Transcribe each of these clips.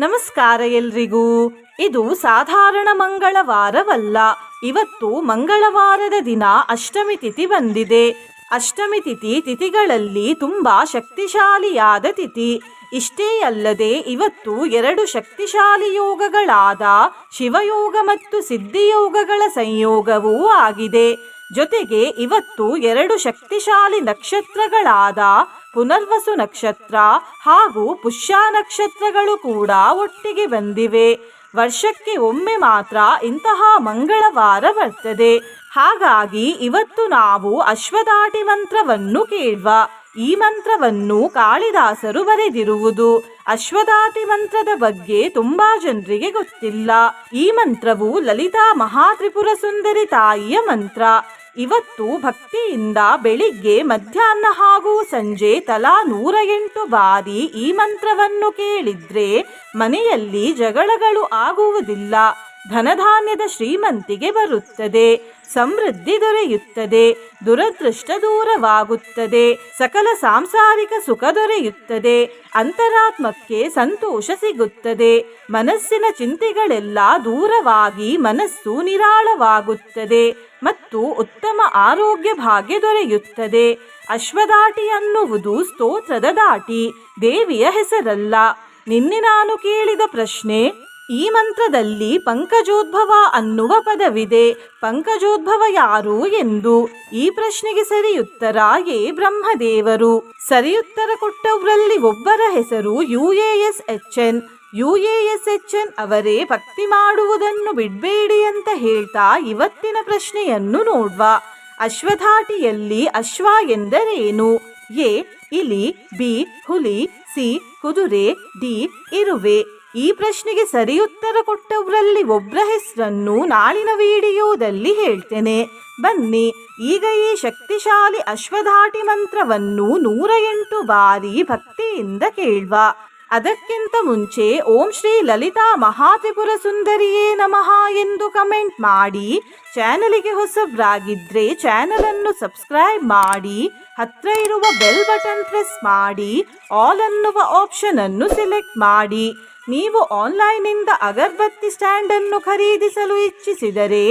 ನಮಸ್ಕಾರ ಎಲ್ರಿಗೂ. ಇದು ಸಾಧಾರಣ ಮಂಗಳವಾರವಲ್ಲ. ಇವತ್ತು ಮಂಗಳವಾರದ ದಿನ ಅಷ್ಟಮಿ ತಿಥಿ ಬಂದಿದೆ. ಅಷ್ಟಮಿ ತಿಥಿಗಳಲ್ಲಿ ತುಂಬಾ ಶಕ್ತಿಶಾಲಿಯಾದ ತಿಥಿ. ಇಷ್ಟೇ ಅಲ್ಲದೆ ಇವತ್ತು 2 ಶಕ್ತಿಶಾಲಿ ಯೋಗಗಳಾದ ಶಿವಯೋಗ ಮತ್ತು ಸಿದ್ಧಿಯೋಗಗಳ ಸಂಯೋಗವೂ ಆಗಿದೆ. ಜೊತೆಗೆ ಇವತ್ತು 2 ಶಕ್ತಿಶಾಲಿ ನಕ್ಷತ್ರಗಳಾದ ಪುನರ್ವಸು ನಕ್ಷತ್ರ ಹಾಗೂ ಪುಷ್ಯ ನಕ್ಷತ್ರಗಳು ಕೂಡ ಒಟ್ಟಿಗೆ ಬಂದಿವೆ. ವರ್ಷಕ್ಕೆ ಒಮ್ಮೆ ಮಾತ್ರ ಇಂತಹ ಮಂಗಳವಾರ ಬರ್ತದೆ. ಹಾಗಾಗಿ ಇವತ್ತು ನಾವು ಅಶ್ವಧಾಟಿ ಮಂತ್ರವನ್ನು ಕೇಳುವ. ಈ ಮಂತ್ರವನ್ನು ಕಾಳಿದಾಸರು ಬರೆದಿರುವುದು. ಅಶ್ವಧಾಟಿ ಮಂತ್ರದ ಬಗ್ಗೆ ತುಂಬಾ ಜನರಿಗೆ ಗೊತ್ತಿಲ್ಲ. ಈ ಮಂತ್ರವು ಲಲಿತಾ ಮಹಾತ್ರಿಪುರ ಸುಂದರಿ ತಾಯಿಯ ಮಂತ್ರ. ಇವತ್ತು ಭಕ್ತಿಯಿಂದ ಬೆಳಿಗ್ಗೆ, ಮಧ್ಯಾಹ್ನ ಹಾಗೂ ಸಂಜೆ ತಲಾ 108 ಬಾರಿ ಈ ಮಂತ್ರವನ್ನು ಕೇಳಿದ್ರೆ ಮನೆಯಲ್ಲಿ ಜಗಳಗಳು ಆಗುವುದಿಲ್ಲ. ಧನಧಾನ್ಯದ ಶ್ರೀಮಂತಿಗೆ ಬರುತ್ತದೆ, ಸಮೃದ್ಧಿ ದೊರೆಯುತ್ತದೆ, ದುರದೃಷ್ಟ ದೂರವಾಗುತ್ತದೆ, ಸಕಲ ಸಾಂಸಾರಿಕ ಸುಖ ದೊರೆಯುತ್ತದೆ, ಅಂತರಾತ್ಮಕ್ಕೆ ಸಂತೋಷ ಸಿಗುತ್ತದೆ, ಮನಸ್ಸಿನ ಚಿಂತೆಗಳೆಲ್ಲ ದೂರವಾಗಿ ಮನಸ್ಸು ನಿರಾಳವಾಗುತ್ತದೆ ಮತ್ತು ಉತ್ತಮ ಆರೋಗ್ಯ ಭಾಗ್ಯ ದೊರೆಯುತ್ತದೆ. ಅಶ್ವಧಾಟಿ ಅನ್ನುವುದು ಸ್ತೋತ್ರದ ದಾಟಿ, ದೇವಿಯ ಹೆಸರಲ್ಲ. ನಿನ್ನೆ ನಾನು ಕೇಳಿದ ಪ್ರಶ್ನೆ, ಈ ಮಂತ್ರದಲ್ಲಿ ಪಂಕಜೋದ್ಭವ ಅನ್ನುವ ಪದವಿದೆ. ಪಂಕಜೋದ್ಭವ ಯಾರು ಎಂದು. ಈ ಪ್ರಶ್ನೆಗೆ ಸರಿಯುತ್ತರ ಎ ಬ್ರಹ್ಮದೇವರು. ಸರಿಯುತ್ತರ ಕೊಟ್ಟವರಲ್ಲಿ ಒಬ್ಬರ ಹೆಸರು UASHN. UASHN ಅವರೇ ಭಕ್ತಿ ಮಾಡುವುದನ್ನು ಬಿಡಬೇಡಿ ಅಂತ ಹೇಳ್ತಾ ಇವತ್ತಿನ ಪ್ರಶ್ನೆಯನ್ನು ನೋಡುವ. ಅಶ್ವಧಾಟಿಯಲ್ಲಿ ಅಶ್ವ ಎಂದರೇನು? ಎ ಇಲಿ, ಬಿ ಹುಲಿ, ಸಿ ಕುದುರೆ, ಡಿ ಇರುವೆ. ಈ ಪ್ರಶ್ನೆಗೆ ಸರಿಯುತ್ತರ ಕೊಟ್ಟವರಲ್ಲಿ ಒಬ್ಬರ ಹೆಸರನ್ನು ನಾಳಿನ ವಿಡಿಯೋದಲ್ಲಿ ಹೇಳ್ತೇನೆ. ಬನ್ನಿ ಈಗ ಈ ಶಕ್ತಿಶಾಲಿ ಅಶ್ವಧಾಟಿ ಮಂತ್ರವನ್ನು 108 ಬಾರಿ ಭಕ್ತಿಯಿಂದ ಕೇಳುವ. ಅದಕ್ಕಿಂತ ಮುಂಚೆ ಓಂ ಶ್ರೀ ಲಲಿತಾ ಮಹಾತ್ರಿಪುರ ಸುಂದರಿಯೇ ನಮಃ ಎಂದು ಕಮೆಂಟ್ ಮಾಡಿ. ಚಾನಲಿಗೆ ಹೊಸಬ್ರಾಗಿದ್ರೆ ಚಾನಲ್ ಅನ್ನು ಸಬ್ಸ್ಕ್ರೈಬ್ ಮಾಡಿ, ಹತ್ರ ಇರುವ ಬೆಲ್ ಬಟನ್ ಪ್ರೆಸ್ ಮಾಡಿ, ಆಲ್ ಅನ್ನುವ ಆಪ್ಷನ್ ಅನ್ನು ಸೆಲೆಕ್ಟ್ ಮಾಡಿ. ನೀವು ಆನ್ಲೈನ್ನಿಂದ ಅಗರಬತ್ತಿ ಸ್ಟ್ಯಾಂಡ್ ಅನ್ನು ಖರೀದಿಸಲು ಇಚ್ಛಿಸಿದರೆ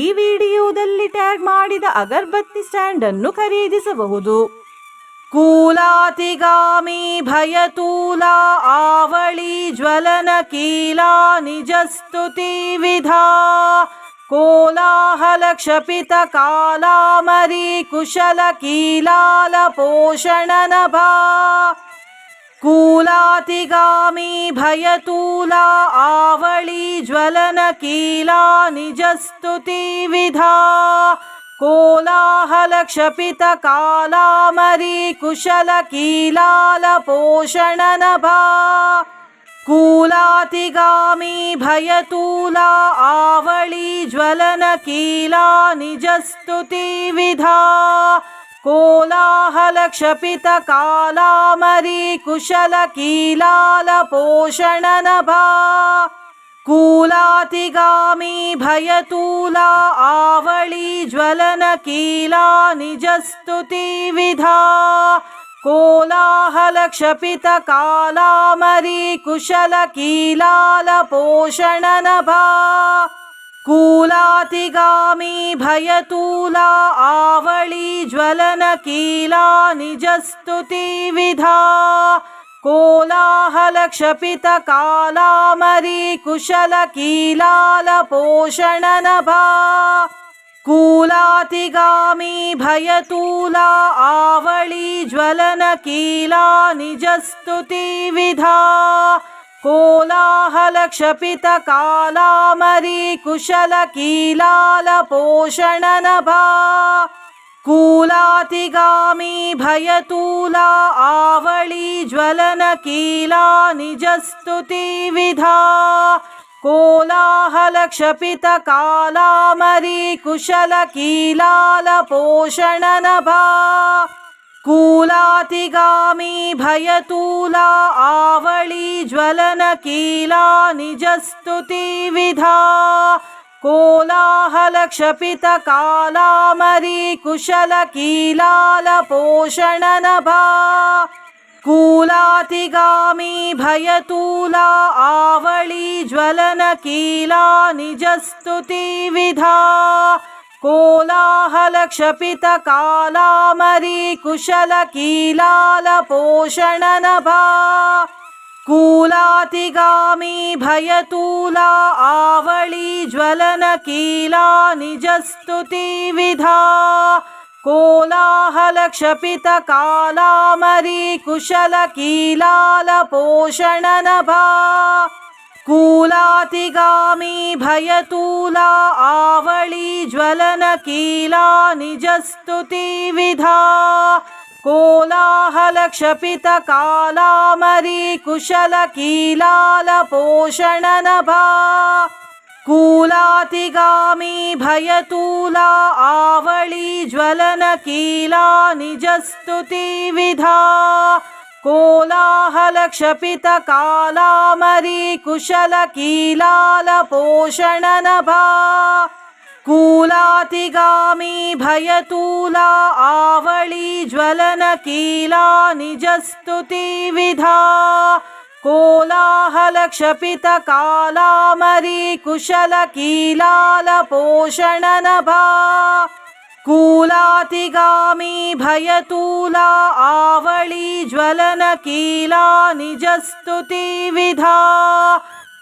ಈ ವಿಡಿಯೋದಲ್ಲಿ ಟ್ಯಾಗ್ ಮಾಡಿದ ಅಗರಬತ್ತಿ ಸ್ಟ್ಯಾಂಡ್ ಅನ್ನು ಖರೀದಿಸಬಹುದು. ಕೂಲಾತಿಗಾಮಿ ಭಯತೂಲ ಆವಳಿ ಜ್ವಲನ ಕೀಲಾ ನಿಜ ಸ್ತುತಿ ವಿಧಾ ಕೋಲಾಹಲ ಕ್ಷಪಿತ ಕಾಲಾಮರಿ ಕುಶಲ ಕೀಲಾಲ ಪೋಷಣ ನಭಾ. ಕೂಲಾತಿಗಾಮಿ ಭಯತೂಲ ಆವಳಿ ಜ್ವಲನ ಕೀಲಾ ನಿಜ ಸ್ತುತಿ ವಿಧಾ ಕೋಲಾಹಲ ಕ್ಷಪಿತ ಕಾಲಾಮರಿ ಕುಶಲ ಕೀಲಾಲ ಪೋಷಣ ನಭಾ. ಕೂಲಾತಿಗಾಮಿ ಭಯತೂಲ ಆವಳಿ ಜ್ವಲನ ಕೀಲಾ ನಿಜ ಸ್ತುತಿ ವಿಧಾ ಕೋಲಾಹಲ ಕ್ಷಪಿತ ಕಾಲಾಮರಿ ಕುಶಲ ಕೀಲಾಲ ಪೋಷಣ ನಭಾ. ಕೂಲಾತಿಗಾಮಿ ಭಯತೂಲ ಆವಳಿ ಜ್ವಲನ ಕೀಲಾ ನಿಜ ಸ್ತುತಿ ವಿಧಾ ಕೋಲಾಹಲ ಕ್ಷಪಿತ ಕಾಲಾಮರಿ ಕುಶಲ ಕೀಲಾಲ ಪೋಷಣ ನಭಾ. ಕೂಲಾತಿಗಾಮಿ ಭಯತೂಲ ಆವಳಿ ಜ್ವಲನ ಕೀಲಾ ನಿಜ ಸ್ತುತಿ ವಿಧಾ ಕೋಲಾಹಲ ಕ್ಷಪಿತ ಕಾಲಾಮರಿ ಕುಶಲ ಕೀಲಾಲ ಪೋಷಣ ನಭಾ. ಕೂಲಾತಿಗಾಮಿ ಭಯತೂಲ ಆವಳಿ ಜ್ವಲನ ಕೀಲಾ ನಿಜ ಸ್ತುತಿ ವಿಧಾ ಕೋಲಾಹಲ ಕ್ಷಪಿತ ಕಾಲಾಮರಿ ಕುಶಲ ಕೀಲಾಲ ಪೋಷಣ ನಭಾ. ಕೂಲಾತಿಗಾಮಿ ಭಯತೂಲ ಆವಳಿ ಜ್ವಲನ ಕೀಲಾ ನಿಜ ಸ್ತುತಿ ವಿಧಾ ಕೋಲಾಹಲ ಕ್ಷಪಿತ ಕಾಲಾಮರಿ ಕುಶಲ ಕೀಲಾಲ ಪೋಷಣ ನಭಾ. ಕೂಲಾತಿಗಾಮಿ ಭಯತೂಲ ಆವಳಿ ಜ್ವಲನ ಕೀಲಾ ನಿಜ ಸ್ತುತಿ ವಿಧಾ ಕೋಲಾಹಲ ಕ್ಷಪಿತ ಕಾಲಾಮರಿ ಕುಶಲ ಕೀಲಾಲ ಪೋಷಣ ನಭಾ. कूलातिगामी भयतूला आवली ज्वलन कीला निजस्तुतिविधा कोलाहल क्षपित कालामरी कुशल कीलाल पोषण नभा कूलातिगामी भयतूला आवली ज्वलन कीला निजस्तुतिविधा कोलाहल क्षपित कालामरी कुशल कीलाल पोषण नभा कूलातिगामी भयतूला आवली ज्वलन कीला निजस्तुतिविधा कोलाहल क्षपित कालामरी कुशल कीलाल पोषण नभा कूलातिगामी भयतूला आवली ज्वलन कीला निजस्तुतिविधा कोलाहल क्षपित कालामरी कुशल कीलाल पोषण नभा कूलातिगामी भयतूला आवली ज्वलन कीला निजस्तुतिविधा कोलाहल क्षपित कालामरी कुशल कीलाल पोषण नभा कूलातिगामी भयतूला आवली ज्वलन कीला निजस्तुतिविधा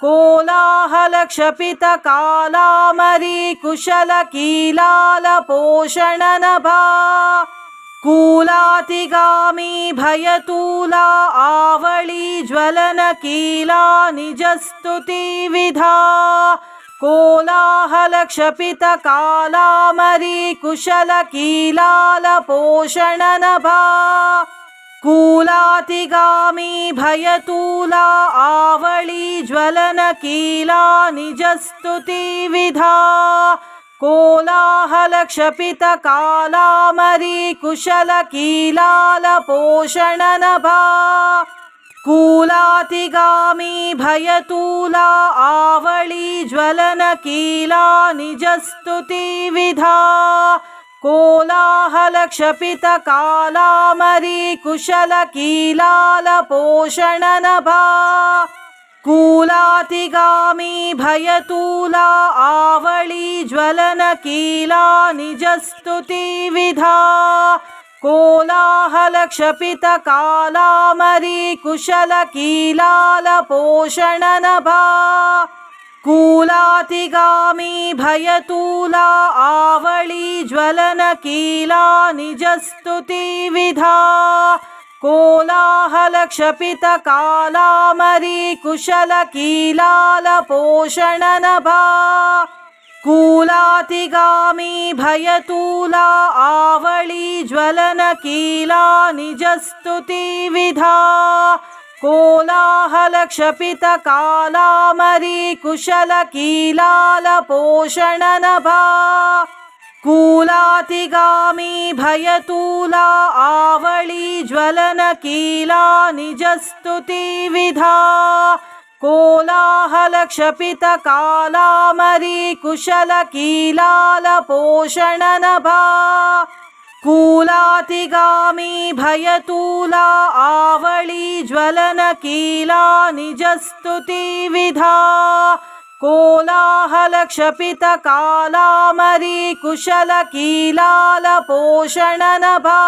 कोलाहल क्षपित कालामरी कुशल कीलाल पोषण नभा कूलातिगामी भयतूला आवली ज्वलन कीला निजस्तुतिविधा कोलाहल क्षपित कालामरी कुशल कीलाल पोषण नभा कूलातिगामी भयतूला आवली ज्वलन कीला निजस्तुतिविधा कोलाहल क्षपित कालामरी कुशल कीलाल पोषण नभा कूलातिगामी भयतूला आवली ज्वलन कीला निजस्तुतिविधा कोलाहल क्षपित कालामरी कुशल कीलाल पोषण नभा कूलातिगामी भयतूला आवली ज्वलन कीला निजस्तुतिविधा कोलाहल क्षपित कालामरी कुशल कीलाल पोषण नभा कूलातिगामी भयतूला आवली ज्वलन कीला निजस्तुतिविधा कोलाहल क्षपित कालामरी कुशल कीलाल पोषण नभा कूलातिगामी भयतूला आवली ज्वलन कीला निजस्तुतिविधा कोलाहल क्षपित कालामरी कुशल कीलाल पोषण नभा कूलातिगामी भयतूला आवली ज्वलन कीला निजस्तुतिविधा कोलाहल क्षपित कालामरी कुशल कीलाल पोषण नभा कूलातिगामी भयतूला आवली ज्वलन कीला निजस्तुतिविधा कोलाहल क्षपित कालामरी कुशल कीलाल पोषण नभा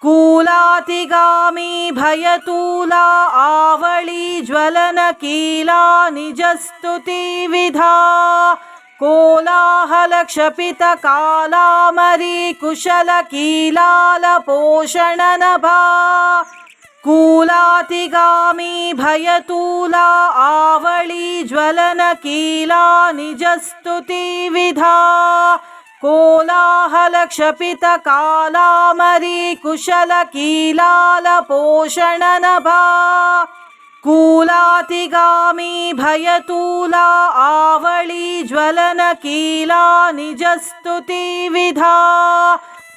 कूलातिगामी भयतूला आवली ज्वलन कीला निजस्तुतिविधा कोलाहल क्षपित कालामरी कुशल कीलाल पोषण नभा कूलातिगामी भयतूला आवली ज्वलन कीला निजस्तुतिविधा कोलाहल क्षपित कालामरी कुशल कीलाल पोषण नभा कूलातिगामी भयतूला आवली ज्वलन कीला निजस्तुतिविधा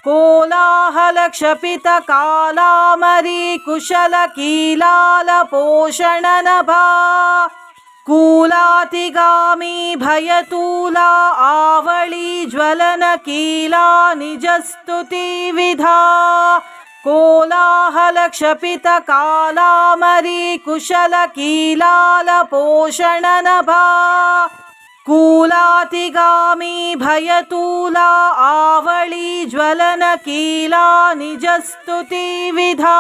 कोलाहल क्षपित कालामरी कुशल कीलाल पोषण नभा कूलातिगामी भयतूला आवली ज्वलन कीला निजस्तुतिविधा कोलाहलक्षपितकालामरीकुशलकीलालपोषणनभा कूलातिगामी भयतूला आवली ज्वलनकीला निजस्तुतिविधा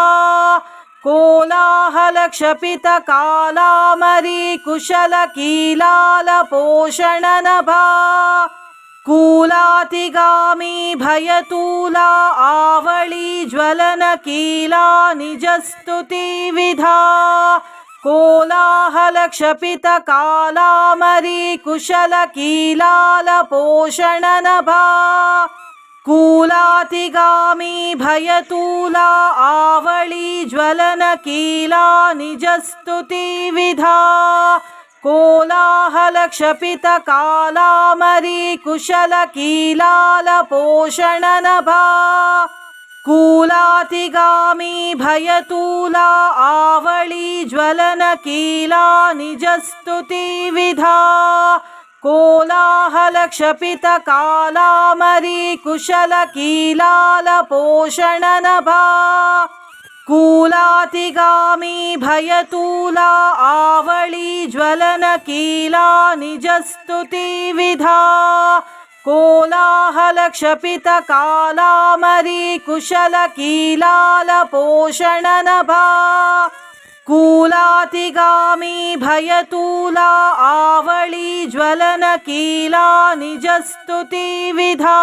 कोलाहलक्षपितकालामरीकुशलकीलालपोषणनभा कूलातिगामी भयतूला आवली ज्वलनकीला निजस्तुतिविधा कोलाहलक्षपितकालामरीकुशलकीलालपोषणनभा कूलातिगामी भयतूला आवली ज्वलनकीला निजस्तुतिविधा कोलाहलक्षपितकालामरीकुशलकीलालपोषणनभा कूलातिगामी भयतूला आवली ज्वलनकीला निजस्तुतिविधा कोलाहलक्षपितकालामरीकुशलकीलालपोषणनभा कूलातिगामी भयतूला आवली ज्वलनकीला निजस्तुतिविधा कोलाहलक्षपितकालामरीकुशलकीलालपोषणनभा कूलातिगामी भयतूला आवली ज्वलनकीला निजस्तुतिविधा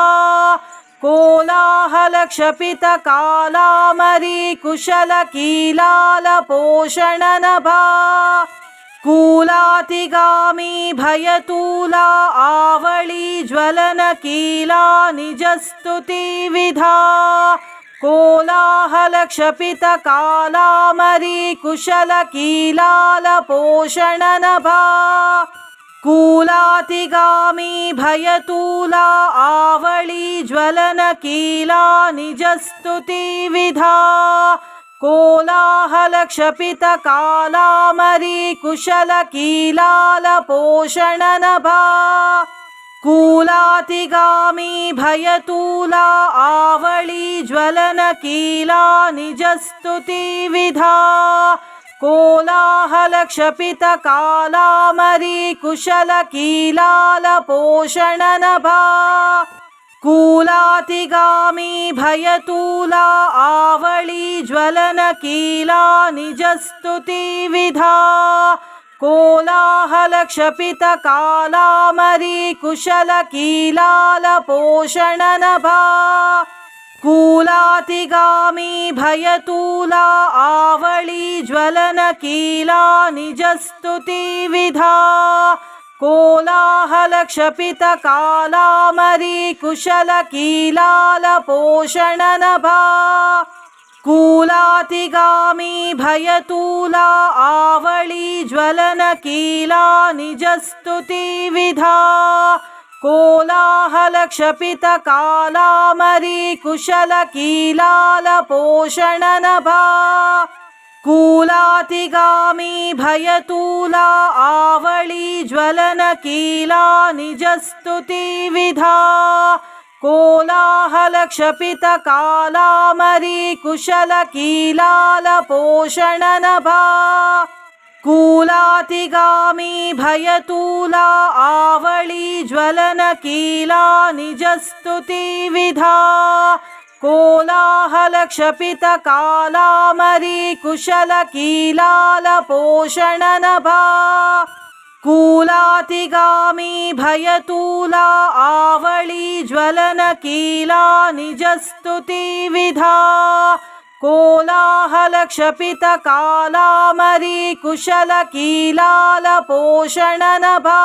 कोलाहलक्षपितकालामरीकुशलकीलालपोषणनभा कूलातिगामी भयतूला आवली ज्वलनकीला निजस्तुतिविधा कोलाहलक्षपितकालामरीकुशलकीलालपोषणनभा कूलातिगामी भयतूला आवली ज्वलनकीला निजस्तुतिविधा कोलाहलक्षपितकालामरीकुशलकीलालपोषणनभा कूलातिगामी भयतूला आवली ज्वलनकीला निजस्तुतिविधा कोलाहलक्षपितकालामरीकुशलकीलालपोषणनभा कूलातिगामी भयतूला आवली ज्वलनकीला निजस्तुतिविधा कोलाहलक्षपितकालामरीकुशलकीलालपोषणनभा कूलातिगामी भयतूला आवली ज्वलनकीला निजस्तुतिविधा कोलाहलक्षपितकालामरीकुशलकीलालपोषणनभा कूलातिगामी भयतूला आवली ज्वलनकीला निजस्तुतिविधा कोलाहलक्षपितकालामरीकुशलकीलालपोषणनभा कूलातिगामी भयतूला आवली ज्वलनकीला निजस्तुतिविधा कोलाहलक्षपितकालामरीकुशलकीलालपोषणनभा कूलातिगामी भयतूला आवली ज्वलनकीला निजस्तुतिविधा कोलाहलक्षपितकालामरीकुशलकीलालपोषणनभा कूलातिगामी भयतूला आवली ज्वलनकीला निजस्तुतिविधा कोलाहलक्षपितकालामरीकुशलकीलालपोषणनभा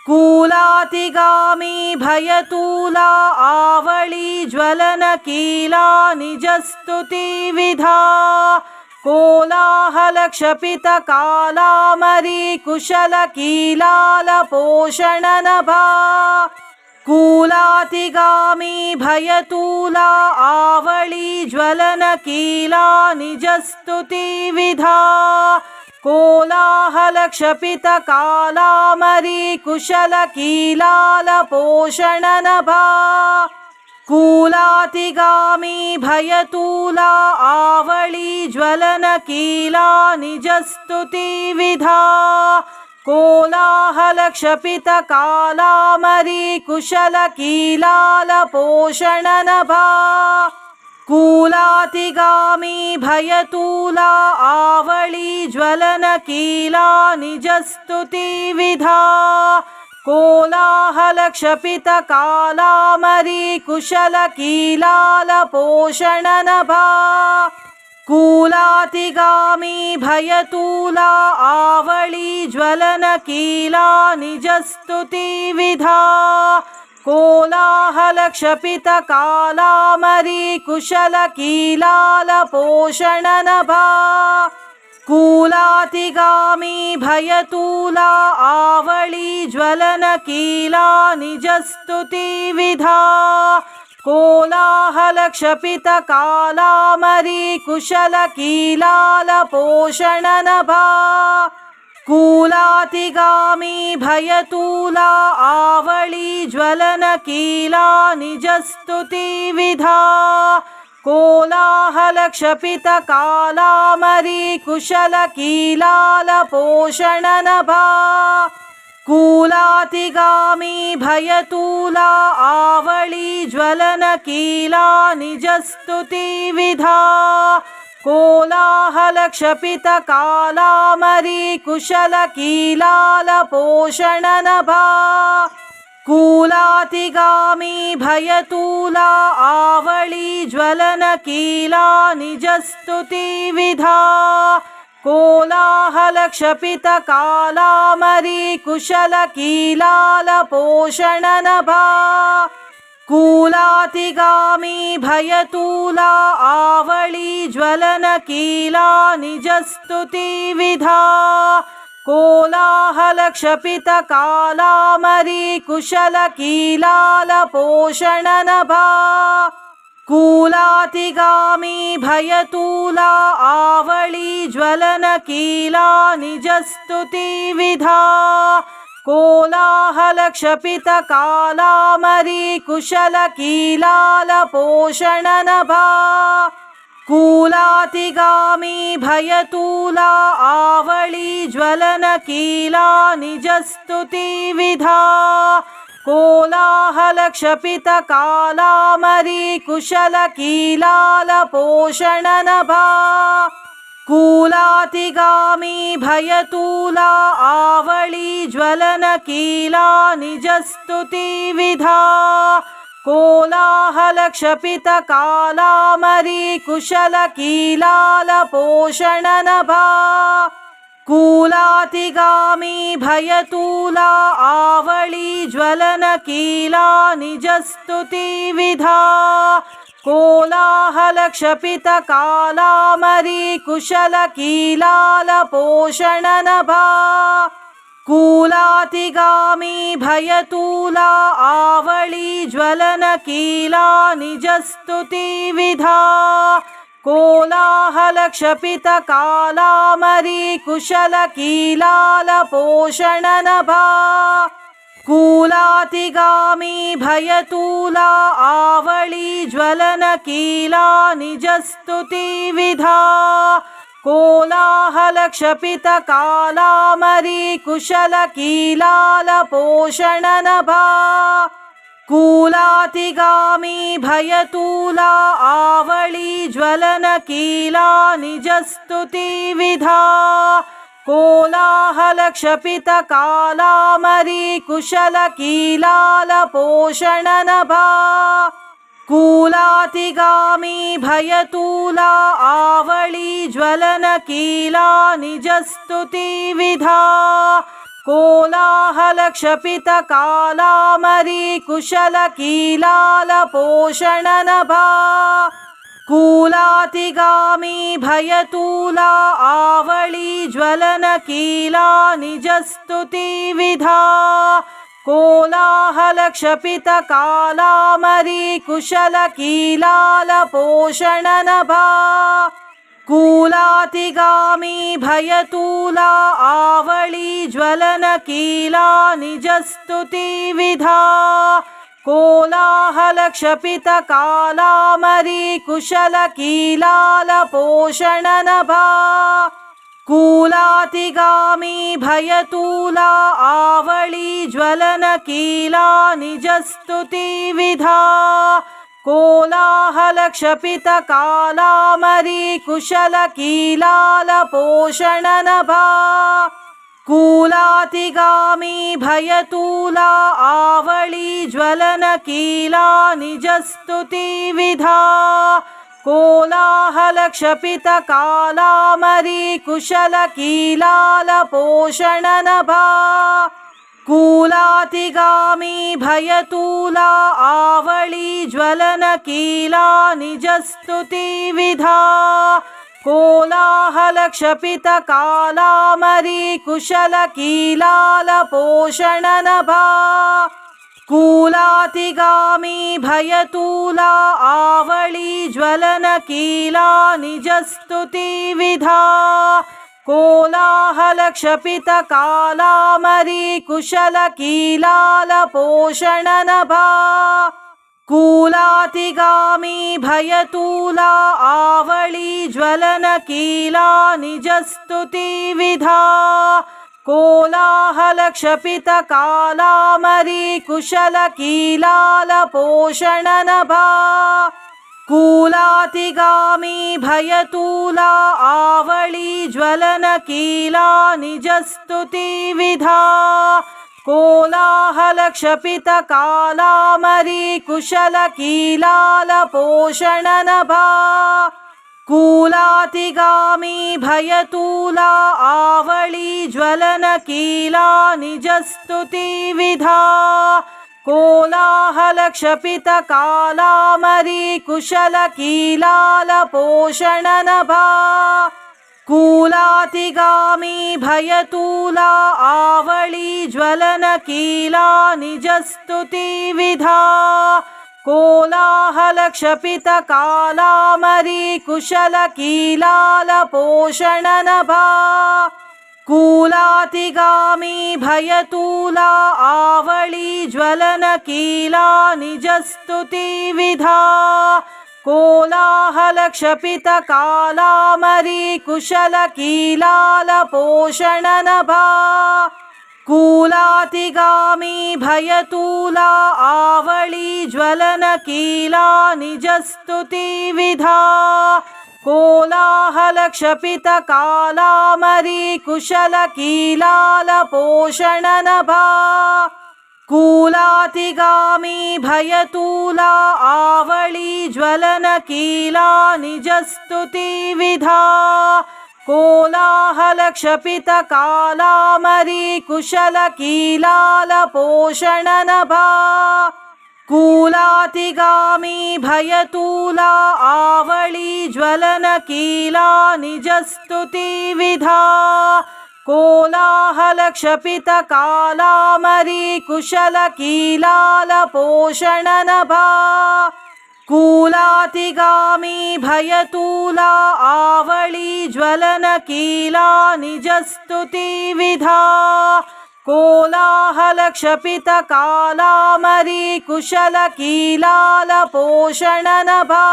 कूलातिगामी भयतूला आवली ज्वलनकीला निजस्तुतिविधा कोलाहलक्षपितकालामरीकुशलकीलालपोषणनभा कूलातिगामी भयतूला आवली ज्वलनकीला निजस्तुतिविधा कोलाहलक्षपितकालामरीकुशलकीलालपोषणनभा कूलातिगामी भयतूला आवली ज्वलनकीला निजस्तुतिविधा कोलाहलक्षपितकालामरी कुशलकीलालपोषणनभा कूलातिगामी भयतूला आवली ज्वलनकीला निजस्तुतिविधा कोलाहलक्षपितकालामरी कुशलकीलालपोषणनभा कूलातिगामी भयतूला आवली ज्वलनकीला निजस्तुतिविधा कोलाहलक्षपितकालामरी कुशलकीलालपोषणनभा कूलातिगामी भयतूला आवली ज्वलनकीला निजस्तुतिविधा कोलाहलक्षपितकालामरी कुशलकीलालपोषणनभा कूलातिगामी भयतूला आवली ज्वलनकीला निजस्तुतिविधा कोलाहलक्षपितकालामरी कुशलकीलालपोषणनभा कूलातिगामी भयतूला आवली ज्वलनकीला निजस्तुतिविधा कोलाहलक्षपितकालामरी कुशलकीलालपोषणनभा कूलातिगामी भयतूला आवली ज्वलनकीला निजस्तुतिविधा कोलाहलक्षपितकालामरी कुशलकीलालपोषणनभा कूलातिगामी भयतूला आवली ज्वलनकीला निजस्तुतिविधा कोलाहलक्षपितकालामरी कुशलकीलालपोषणनभा कूलातिगामी भयतूला आवली ज्वलनकीला निजस्तुतिविधा कोलाहलक्षपितकालामरी कुशलकीलालपोषणनभा कूलातिगामी भयतूला आवली ज्वलनकीला निजस्तुतिविधा कोलाहलक्षपितकालामरी कुशलकीलालपोषणनभा कूलातिगामी भयतूला आवली ज्वलनकीला निजस्तुतिविधा कोलाहलक्षपितकालामरी कुशलकीलालपोषणनभा कूलातिगामी भयतूला आवली ज्वलनकीला निजस्तुतिविधा कोलाहलक्षपितकालामरी कुशलकीलालपोषणनभा कूलातिगामी भयतूला आवली ज्वलनकीला निजस्तुतिविधा कोलाहलक्षपितकालामरी कुशलकीलालपोषणनभा कूलातिगामी भयतूला आवली ज्वलनकीला निजस्तुतिविधा कोलाहलक्षपितकालामरी कुशलकीलालपोषणनभा कूलातिगामी भयतूला आवली ज्वलनकीला निजस्तुतिविधा कोलाहलक्षपितकालामरी कुशलकीलालपोषणनभा कूलातिगामी भयतूला आवली ज्वलनकीला निजस्तुतिविधा कोलाहलक्षपितकालामरी कुशलकीलालपोषणनभा कूलातिगामी भयतूला आवली ज्वलनकीला निजस्तुतिविधा कोलाहलक्षपितकालामरी कुशलकीलालपोषणनभा कूलातिगामी भयतूला आवली ज्वलनकीला निजस्तुतिविधा कोलाहलक्षपितकालामरीकुशलकीलालपोषणनभा कूलातिगामी भयतूला आवळीज्वलनकीला निजस्तुतिविधा कोलाहलक्षपितकालामरीकुशलकीलालपोषणनभा कूलातिगामी भयतूला आवळीज्वलनकीला निजस्तुतिविधा कोलाहलक्षपितकालामरीकुशलकीलालपोषणनभा कूलातिगामी भयतूला आवळीज्वलनकीला निजस्तुतिविधा कोलाहलक्षपितकालामरीकुशलकीलालपोषणनभा कूलातिगामी भयतूला आवळीज्वलनकीला निजस्तुतिविधा कोलाहलक्षपितकालामरीकुशलकीलालपोषणनभा कूलातिगामी भयतूला आवळीज्वलनकीला निजस्तुतिविधा कोलाहलक्षपितकालामरीकुशलकीलालपोषणनभा कूलातिगामी भयतूला आवळीज्वलनकीला निजस्तुतिविधा कोलाहलक्षपितकालामरीकुशलकीलालपोषणनभा कूलातिगामी भयतूला आवळीज्वलनकीला निजस्तुतिविधा कोलाहलक्षपितकालामरीकुशलकीलालपोषणनभा कूलातिगामी भयतूला आवळीज्वलनकीला निजस्तुतिविधा कोलाहलक्षपितकालामरीकुशलकीलालपोषणनभा कूलातिगामी भयतूला आवळीज्वलनकीला निजस्तुतिविधा कोलाहलक्षपितकालामरीकुशलकीलालपोषणनभा कूलातिगामी भयतूला आवळीज्वलनकीला निजस्तुतिविधा कोलाहलक्षपितकालामरीकुशलकीलालपोषणनभा कूलातिगामी भयतूला आवळीज्वलनकीला निजस्तुतिविधा कोलाहलक्षपितकालामरीकुशलकीलालपोषणनभा कूलातिगामी भयतूला आवळीज्वलनकीला निजस्तुतिविधा कोलाहलक्षपितकालामरीकुशलकीलालपोषणनभा कूलातिगामी भयतूला आवळीज्वलनकीला निजस्तुतिविधा कोलाहलक्षपितकालामरीकुशलकीलालपोषणनभा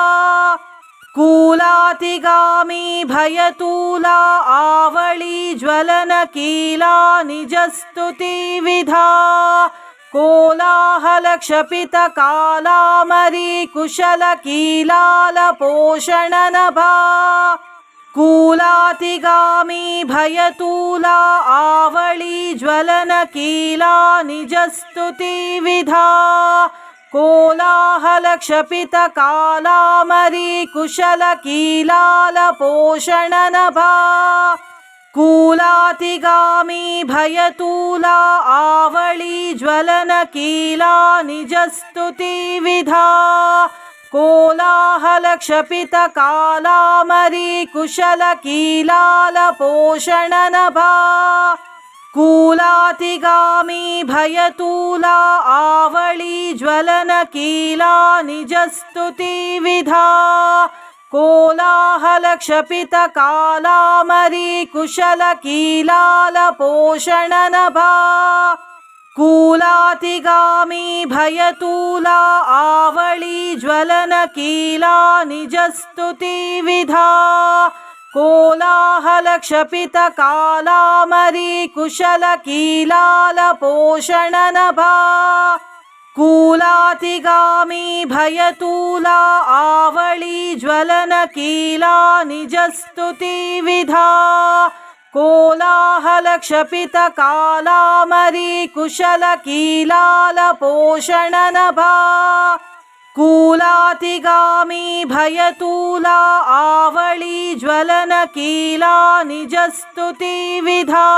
कूलातिगामी भयतूला आवळीज्वलनकीला निजस्तुतिविधा कोलाहलक्षपितकालामरीकुशलकीलालपोषणनभा कूलातिगामी भयतूला आवळीज्वलनकीला निजस्तुतिविधा कोलाहलक्षपितकालामरीकुशलकीलालपोषणनभा कूलातिगामी भयतूला आवळीज्वलनकीला निजस्तुतिविधा कोलाहलक्षपितकालामरीकुशलकीलालपोषणनभा कूलातिगामी भयतूला आवळीज्वलनकीला निजस्तुतिविधा कोलाहलक्षपितकालामरीकुशलकीलालपोषणनभा कूलातिगामी भयतूला आवली ज्वलनकीला निजस्तुतिविधा कोलाहलक्षपितकालामरी कुशलकीलालपोषणनभा कूलातिगामी भयतूला आवली ज्वलनकीला निजस्तुतिविधा कोलाहलक्षपितकालामरी कुशलकीलालपोषणनभा कूलातिगामी भयतूला आवली ज्वलनकीला निजस्तुतिविधा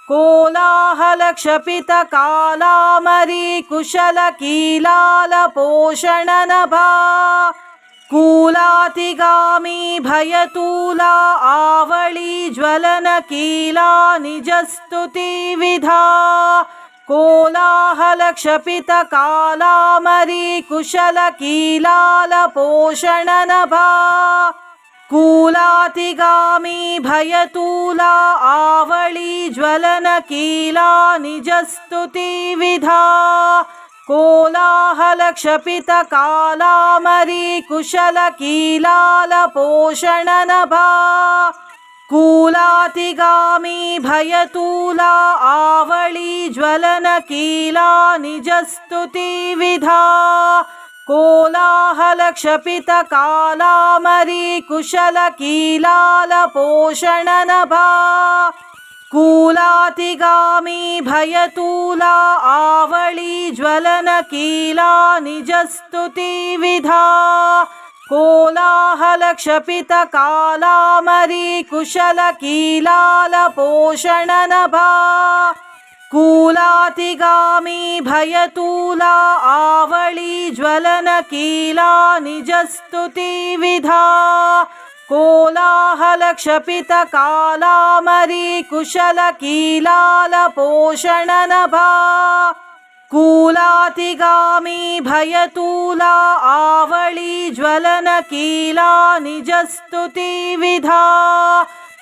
कोलाहलक्षपितकालामरी कुशलकीलालपोषणनभा कूलातिगामी भयतूला आवली ज्वलनकीला निजस्तुतिविधा कोलाहलक्षपितकालामरी कुशलकीलालपोषणनभा कूलातिगामी भयतूला आवली ज्वलनकीला निजस्तुतिविधा कोलाहलक्षपितकालामरी कुशलकीलालपोषणनभा कूलातिगामी भयतूला आवली ज्वलनकीला निजस्तुतिविधा कोलाहलक्षपितकालामरी कुशलकीलालपोषणनभा कूलातिगामी भयतूला आवली ज्वलनकीला निजस्तुतिविधा कोलाहलक्षपितकालामरी कुशलकीलालपोषणनभा कूलातिगामी भयतूला आवली ज्वलनकीला निजस्तुतिविधा कोलाहलक्षपितकालामरी कुशलकीलालपोषणनभा कूलातिगामी भयतूला आवली ज्वलनकीला निजस्तुतिविधा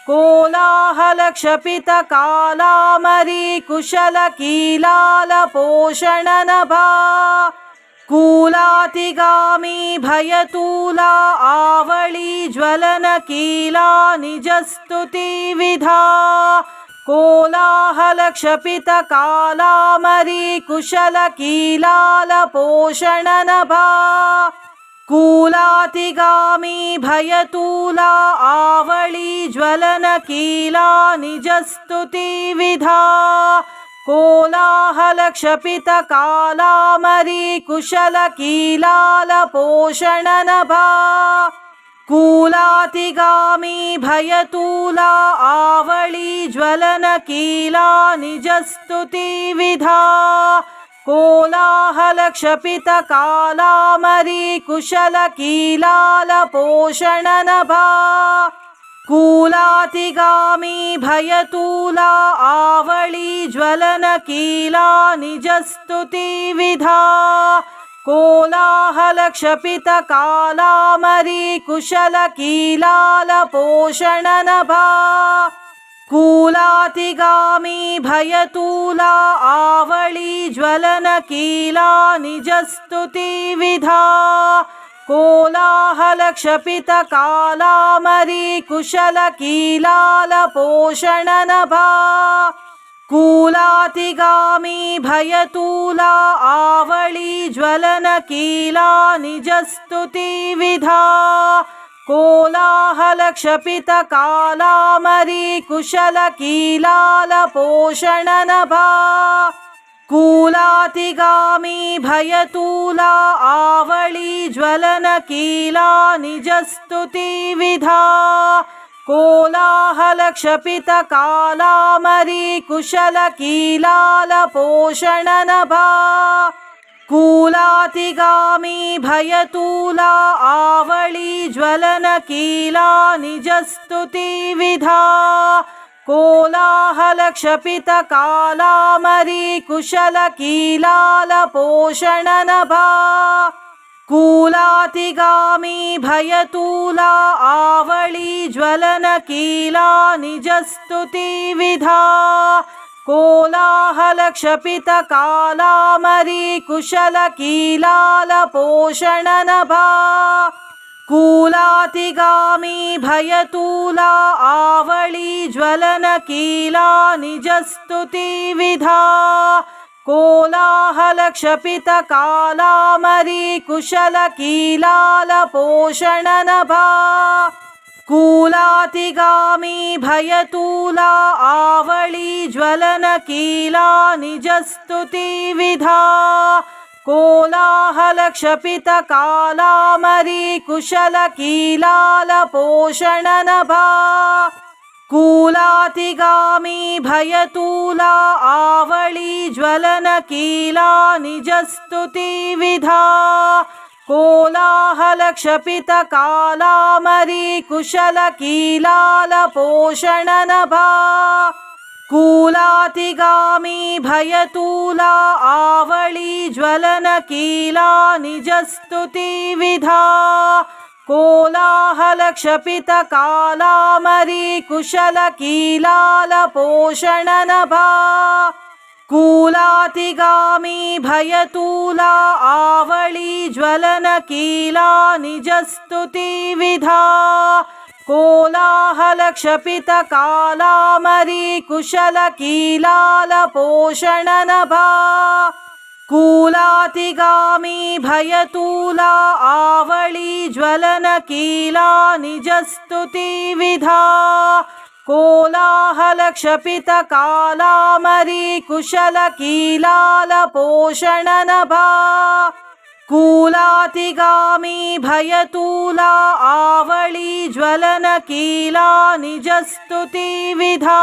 कोलाहलक्षपितकालामरी कुशलकीलालपोषणनभा कूलातिगामी भयतूला आवली ज्वलनकीला निजस्तुतिविधा कोलाहलक्षपितकालामरी कुशलकीलालपोषणनभा कूलातिगामी भयतूला आवली ज्वलनकीला निजस्तुतिविधा कोलाहलक्षपितकालामरी कुशलकीलालपोषणनभा कूलातिगामी भयतूला आवली ज्वलनकीला निजस्तुतिविधा कोलाहलक्षपितकालामरी कुशलकीलालपोषणनभा कूलातिगामी भयतूला आवली ज्वलनकीला निजस्तुतिविधा कोलाहलक्षपितकालामरी कुशलकीलालपोषणनभा कूलातिगामी भयतूला आवली ज्वलनकीला निजस्तुतिविधा कोलाहलक्षपितकालामरी कुशलकीलालपोषणनभा कूलातिगामी भयतूला आवली ज्वलनकीला निजस्तुतिविधा कोलाहलक्षपितकालामरी कुशलकीलालपोषणनभा कूलातिगामी भयतूला आवली ज्वलनकीला निजस्तुतिविधा कोलाहलक्षपितकालामरी कुशलकीलालपोषणनभा कूलातिगामी भयतूला आवली ज्वलनकीला निजस्तुतिविधा कोलाहलक्षपितकालामरी कुशलकीलालपोषणनभा कूलातिगामी भयतूला आवली ज्वलनकीला निजस्तुतिविधा कोलाहलक्षपितकालामरी कुशलकीलालपोषणनभा कूलातिगामी भयतूला आवली ज्वलनकीला निजस्तुतिविधा कोलाहलक्षपितकालामरी कुशलकीलालपोषणनभा कूलातिगामी भयतूला आवली ज्वलनकीला निजस्तुतिविधा कोलाहलक्षपितकालामरी कुशलकीलालपोषणनभा कूलातिगामी भयतूला आवली ज्वलनकीला निजस्तुतिविधा कोलाहलक्षपितकालामरी कुशलकीलालपोषणनभा कूलातिगामी भयतूला आवली ज्वलनकीला निजस्तुतिविधा कोलाहलक्षपितकालामरी कुशलकीलालपोषणनभा कूलातिगामी भयतूला आवली ज्वलनकीला निजस्तुतिविधा कोलाहलक्षपितकालामरी कुशलकीलालपोषणनभा कूलातिगामी भयतूला आवली ज्वलनकीला निजस्तुतिविधा कोलाहलक्षपितकालामरी कुशलकीलालपोषणनभा कूलातिगामी भयतूला आवली ज्वलनकीला निजस्तुतिविधा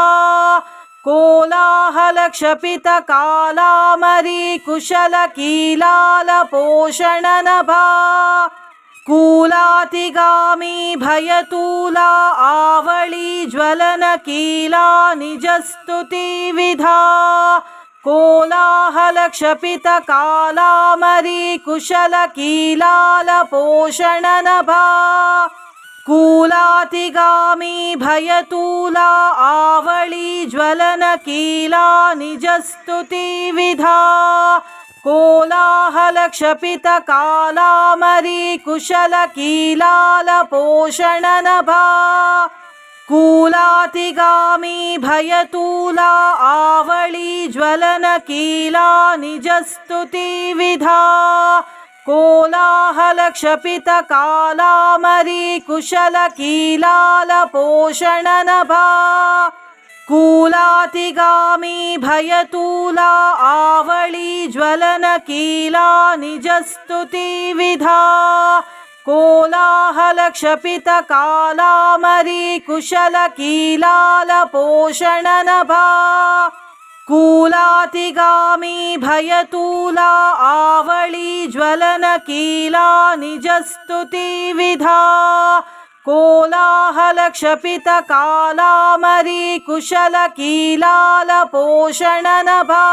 कोलाहलक्षपितकालामरी कुशलकीलालपोषणनभा कूलातिगामी भयतूला आवली ज्वलनकीला निजस्तुतिविधा कोलाहलक्षपितकालामरी कुशलकीलालपोषणनभा कूलातिगामी भयतूला आवली ज्वलनकीला निजस्तुतिविधा कोलाहलक्षपितकालामरी कुशलकीलालपोषणनभा कूलातिगामी भयतूला आवली ज्वलनकीला निजस्तुतिविधा कोलाहलक्षपितकालामरी कुशलकीलालपोषणनभा कूलातिगामी भयतूला आवली ज्वलनकीला निजस्तुतिविधा कोलाहलक्षपितकालामरी कुशलकीलालपोषणनभा कूलातिगामी भयतूला आवली ज्वलनकीला निजस्तुतिविधा कोलाहलक्षपितकालामरी कुशलकीलालपोषणनभा